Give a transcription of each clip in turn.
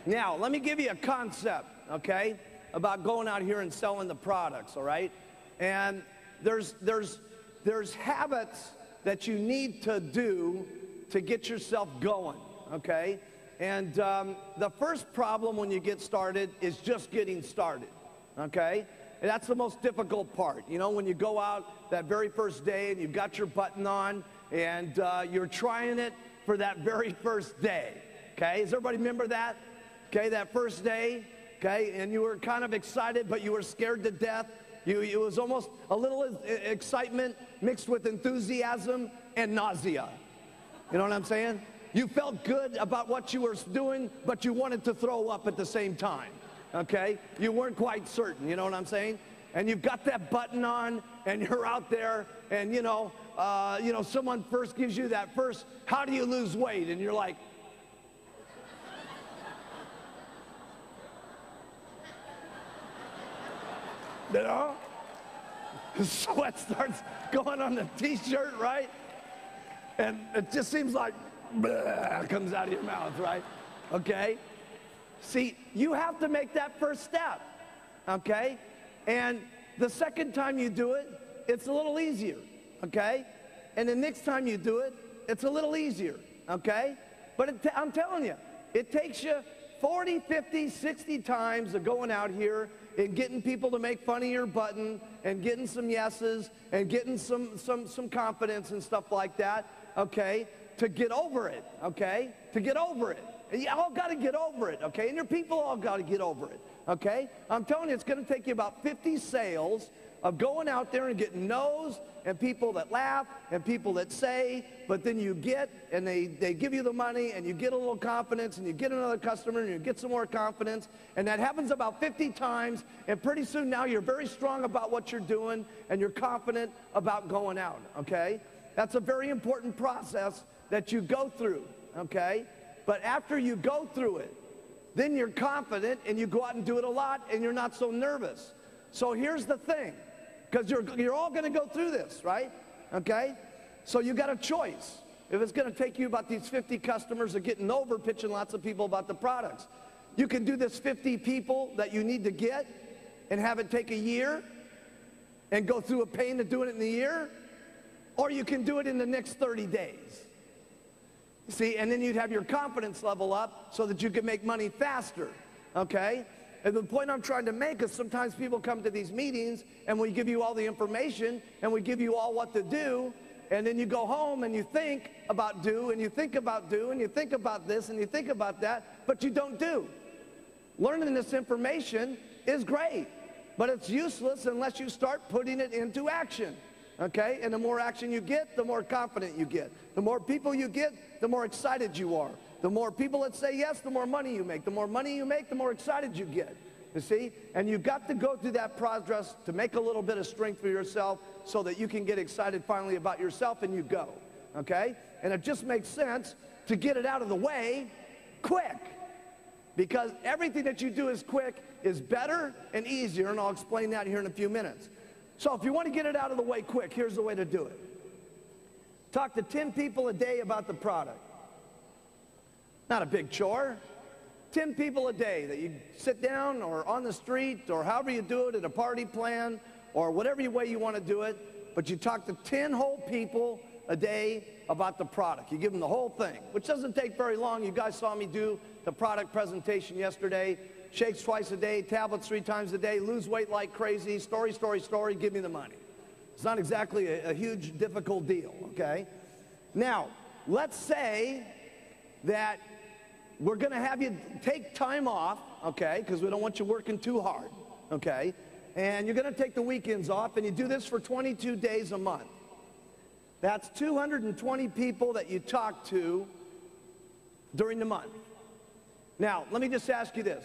Now, let me give you a concept, okay, about going out here and selling the products, all right? And there's habits that you need to do to get yourself going, okay? And the first problem when you get started is just getting started, okay? And that's the most difficult part. You know, when you go out that very first day and you've got your button on and you're trying it for that very first day, okay? Does everybody remember that? Okay, that first day, okay, and you were kind of excited, but you were scared to death. It was almost a little excitement mixed with enthusiasm and nausea. You know what I'm saying? You felt good about what you were doing, but you wanted to throw up at the same time, okay? You weren't quite certain, you know what I'm saying? And you've got that button on, and you're out there, and someone first gives you that first, how do you lose weight? And you're like, you know? The sweat starts going on the t-shirt, right? And it just seems like bleh, comes out of your mouth, right? Okay? See, you have to make that first step, okay? And the second time you do it, it's a little easier, okay? And the next time you do it, it's a little easier, okay? But I'm telling you, it takes you 40, 50, 60 times of going out here and getting people to make fun of your button and getting some yeses and getting some confidence and stuff like that, okay, to get over it, okay, to get over it. And you all got to get over it, okay, and your people all got to get over it, okay. I'm telling you, it's going to take you about 50 sales of going out there and getting no's and people that laugh and people that say, but then you get and they give you the money and you get a little confidence and you get another customer and you get some more confidence, and that happens about 50 times, and pretty soon now you're very strong about what you're doing and you're confident about going out, okay? That's a very important process that you go through, okay? But after you go through it, then you're confident and you go out and do it a lot and you're not so nervous. So here's the thing. Because you're all going to go through this, right? Okay? So you got a choice. If it's going to take you about these 50 customers of getting over pitching lots of people about the products, you can do this 50 people that you need to get and have it take a year and go through a pain of doing it in a year, or you can do it in the next 30 days. See, and then you'd have your confidence level up so that you can make money faster, okay? And the point I'm trying to make is sometimes people come to these meetings and we give you all the information and we give you all what to do, and then you go home and you think about do and you think about do and you think about this and you think about that, but you don't do. Learning this information is great, but it's useless unless you start putting it into action, okay? And the more action you get, the more confident you get. The more people you get, the more excited you are. The more people that say yes, the more money you make. The more money you make, the more excited you get, you see? And you've got to go through that process to make a little bit of strength for yourself so that you can get excited finally about yourself, and you go, okay? And it just makes sense to get it out of the way quick, because everything that you do is quick is better and easier, and I'll explain that here in a few minutes. So if you want to get it out of the way quick, here's the way to do it. Talk to 10 people a day about the product. Not a big chore. 10 people a day that you sit down or on the street or however you do it at a party plan or whatever way you want to do it, but you talk to 10 whole people a day about the product. You give them the whole thing, which doesn't take very long. You guys saw me do the product presentation yesterday. Shakes twice a day, tablets 3 times a day, lose weight like crazy, story, story, story, give me the money. It's not exactly a huge, difficult deal, okay? Now, let's say that we're going to have you take time off, okay, because we don't want you working too hard, okay? And you're going to take the weekends off, and you do this for 22 days a month. That's 220 people that you talk to during the month. Now, let me just ask you this.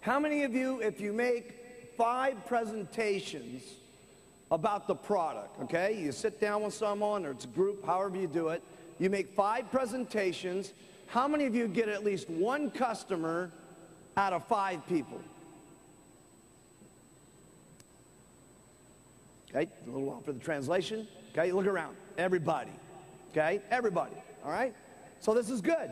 How many of you, if you make 5 presentations about the product, okay? You sit down with someone, or it's a group, however you do it, you make 5 presentations. How many of you get at least 1 customer out of 5 people? Okay, a little while for the translation. Okay, look around. Everybody. Okay, everybody. All right? So this is good.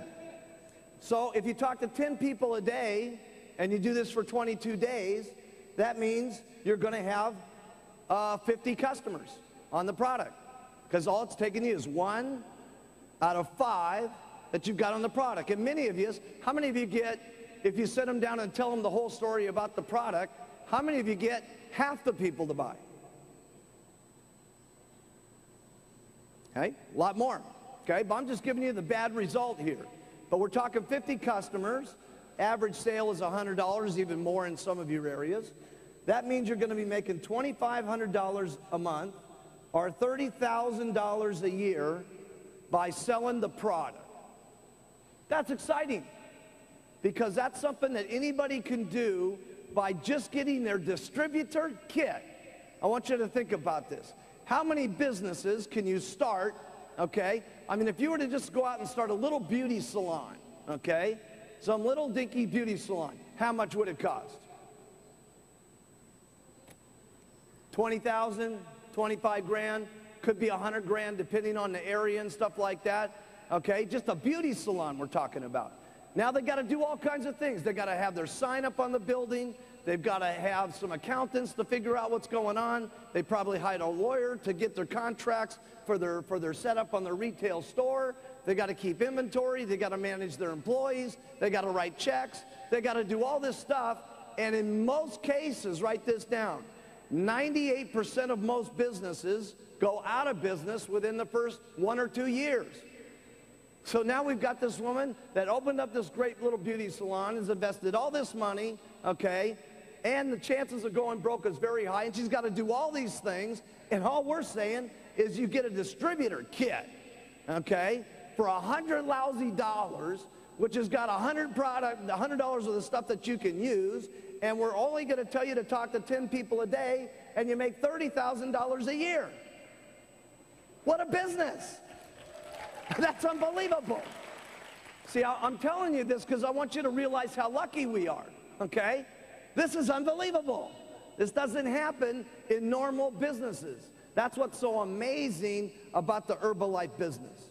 So if you talk to 10 people a day and you do this for 22 days, that means you're going to have 50 customers on the product, because all it's taking you is 1 out of 5 that you've got on the product. And many of you, how many of you get, if you sit them down and tell them the whole story about the product, how many of you get half the people to buy? Okay, a lot more. Okay, but I'm just giving you the bad result here. But we're talking 50 customers. Average sale is $100, even more in some of your areas. That means you're going to be making $2,500 a month or $30,000 a year by selling the product. That's exciting, because that's something that anybody can do by just getting their distributor kit. I want you to think about this. How many businesses can you start, okay? I mean, if you were to just go out and start a little beauty salon, okay? Some little dinky beauty salon, how much would it cost? 20,000, 25 grand, could be 100 grand depending on the area and stuff like that. Okay, just a beauty salon we're talking about. Now they got to do all kinds of things. They got to have their sign up on the building. They've got to have some accountants to figure out what's going on. They probably hired a lawyer to get their contracts for their setup on their retail store. They got to keep inventory. They got to manage their employees. They got to write checks. They got to do all this stuff. And in most cases, write this down, 98% of most businesses go out of business within the first 1 or 2 years. So now we've got this woman that opened up this great little beauty salon, has invested all this money, okay, and the chances of going broke is very high, and she's got to do all these things, and all we're saying is you get a distributor kit, okay, for $100 lousy, which has got $100 of the stuff that you can use, and we're only going to tell you to talk to 10 people a day, and you make $30,000 a year. What a business! That's unbelievable. See, I'm telling you this because I want you to realize how lucky we are, okay? This is unbelievable. This doesn't happen in normal businesses. That's what's so amazing about the Herbalife business.